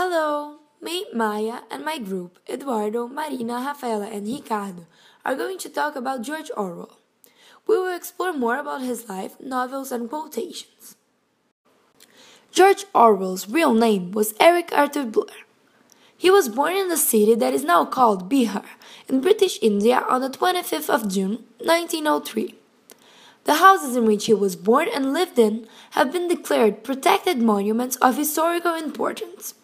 Hello, me, Maya, and my group, Eduardo, Marina, Rafaela, and Ricardo, are going to talk about George Orwell. We will explore more about his life, novels, and quotations. George Orwell's real name was Eric Arthur Blair. He was born in the city that is now called Bihar, in British India on the 25th of June, 1903. The houses in which he was born and lived in have been declared protected monuments of historical importance.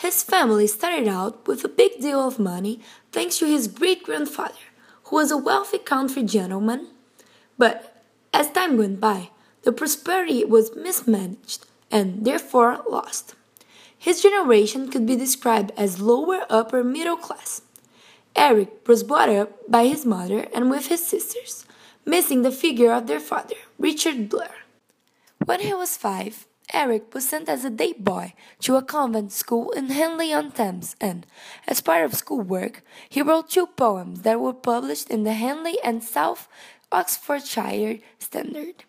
His family started out with a big deal of money thanks to his great-grandfather, who was a wealthy country gentleman. But as time went by, the prosperity was mismanaged and therefore lost. His generation could be described as lower upper middle class. Eric was brought up by his mother and with his sisters, missing the figure of their father, Richard Blair. When he was 5, Eric was sent as a day boy to a convent school in Henley-on-Thames and, as part of schoolwork, he wrote 2 poems that were published in the Henley and South Oxfordshire Standard.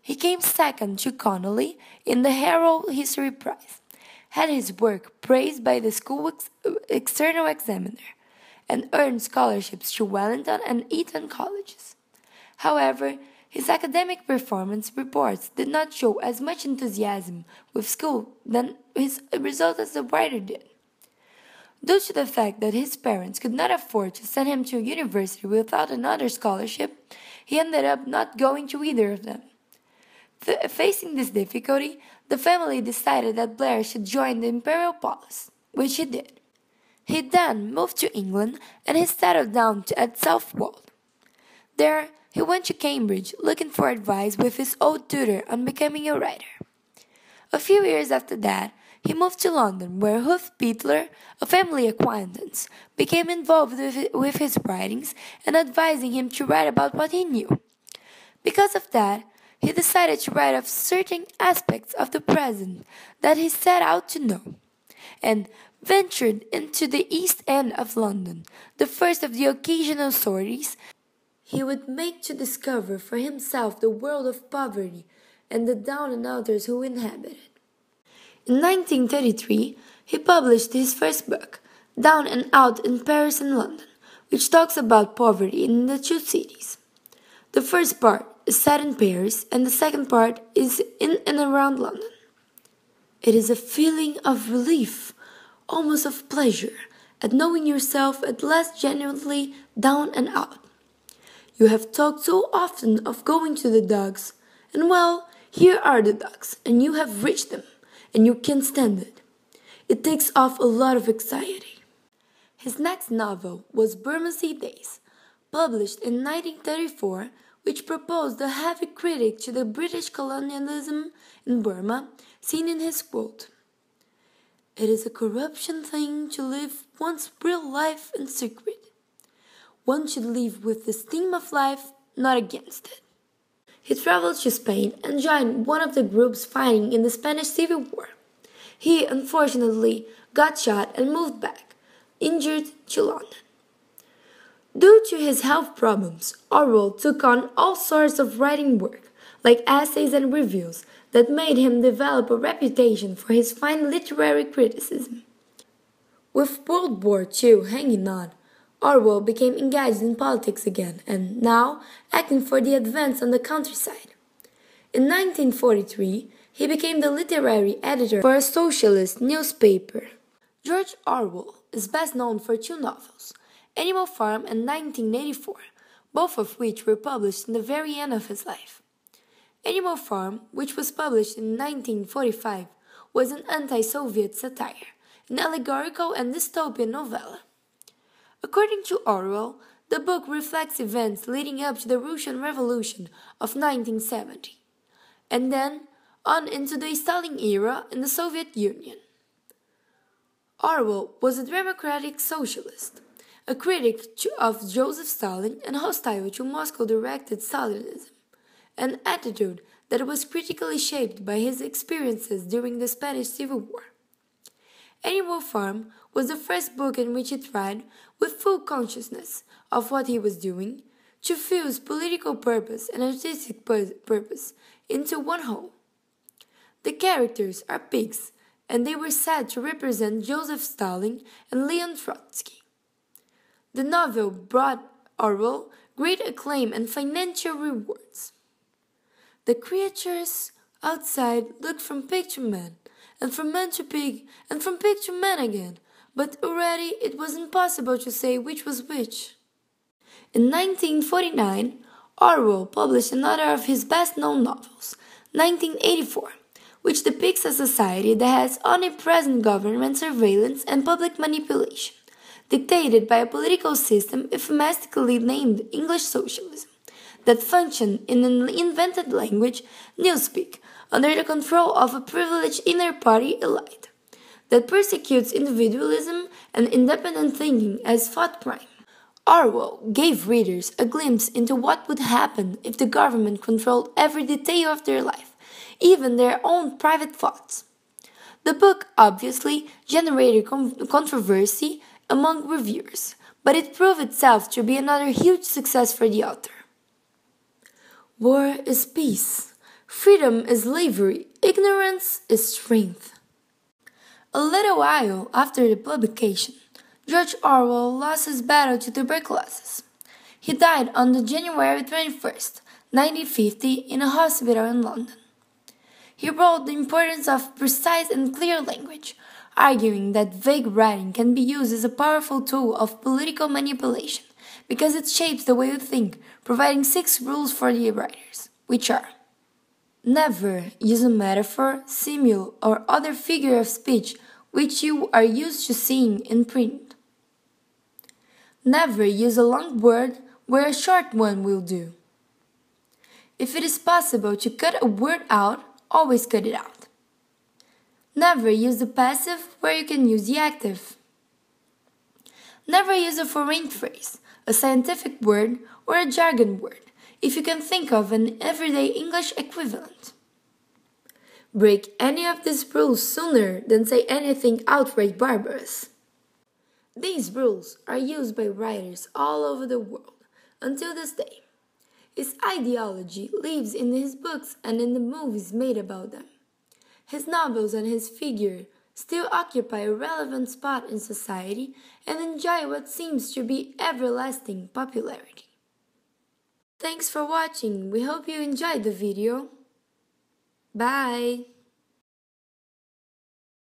He came second to Connolly in the Herald History Prize, had his work praised by the school external examiner, and earned scholarships to Wellington and Eton colleges. However, his academic performance reports did not show as much enthusiasm with school than his results as a writer did. Due to the fact that his parents could not afford to send him to university without another scholarship, he ended up not going to either of them. Facing this difficulty, the family decided that Blair should join the Imperial Police, which he did. He then moved to England and he settled down at Southwold. There, he went to Cambridge looking for advice with his old tutor on becoming a writer. A few years after that, he moved to London where Huth Pittler, a family acquaintance, became involved with his writings and advising him to write about what he knew. Because of that, he decided to write of certain aspects of the present that he set out to know, and ventured into the East End of London, the first of the occasional sorties he would make to discover for himself the world of poverty and the down-and-outers who inhabit it. In 1933, he published his first book, Down and Out in Paris and London, which talks about poverty in the 2 cities. The first part is set in Paris and the second part is in and around London. It is a feeling of relief, almost of pleasure, at knowing yourself at last genuinely down and out. You have talked so often of going to the dogs, and well, here are the dogs, and you have reached them, and you can't stand it. It takes off a lot of anxiety. His next novel was Bermondsey Days, published in 1934, which proposed a heavy critique to the British colonialism in Burma, seen in his quote, "It is a corruption thing to live one's real life in secret. One should live with the steam of life, not against it." He traveled to Spain and joined one of the groups fighting in the Spanish Civil War. He, unfortunately, got shot and moved back, injured, to London. Due to his health problems, Orwell took on all sorts of writing work, like essays and reviews, that made him develop a reputation for his fine literary criticism. With World War II hanging on, Orwell became engaged in politics again and, now, acting for the advance on the countryside. In 1943, he became the literary editor for a socialist newspaper. George Orwell is best known for 2 novels, Animal Farm and 1984, both of which were published in the very end of his life. Animal Farm, which was published in 1945, was an anti-Soviet satire, an allegorical and dystopian novella. According to Orwell, the book reflects events leading up to the Russian Revolution of 1970, and then on into the Stalin era in the Soviet Union. Orwell was a democratic socialist, a critic of Joseph Stalin and hostile to Moscow-directed Stalinism, an attitude that was critically shaped by his experiences during the Spanish Civil War. Animal Farm was the first book in which he tried, with full consciousness of what he was doing, to fuse political purpose and artistic purpose into one whole. The characters are pigs, and they were said to represent Joseph Stalin and Leon Trotsky. The novel brought Orwell great acclaim and financial rewards. The creatures outside looked from pig to man, and from man to pig, and from pig to man again, but already it was impossible to say which was which. In 1949, Orwell published another of his best-known novels, 1984, which depicts a society that has omnipresent government surveillance and public manipulation, dictated by a political system euphemistically named English socialism, that functioned in an invented language, newspeak, under the control of a privileged inner-party elite, that persecutes individualism and independent thinking as thought crime. Orwell gave readers a glimpse into what would happen if the government controlled every detail of their life, even their own private thoughts. The book obviously generated controversy among reviewers, but it proved itself to be another huge success for the author. War is peace. Freedom is slavery. Ignorance is strength. A little while after the publication, George Orwell lost his battle to tuberculosis. He died on January 21st, 1950, in a hospital in London. He wrote the importance of precise and clear language, arguing that vague writing can be used as a powerful tool of political manipulation because it shapes the way we think, providing 6 rules for the writers, which are: never use a metaphor, simile, or other figure of speech which you are used to seeing in print. Never use a long word where a short one will do. If it is possible to cut a word out, always cut it out. Never use the passive where you can use the active. Never use a foreign phrase, a scientific word, or a jargon word, if you can think of an everyday English equivalent. Break any of these rules sooner than say anything outright barbarous. These rules are used by writers all over the world until this day. His ideology lives in his books and in the movies made about them. His novels and his figure still occupy a relevant spot in society and enjoy what seems to be everlasting popularity. Thanks for watching. We hope you enjoyed the video. Bye!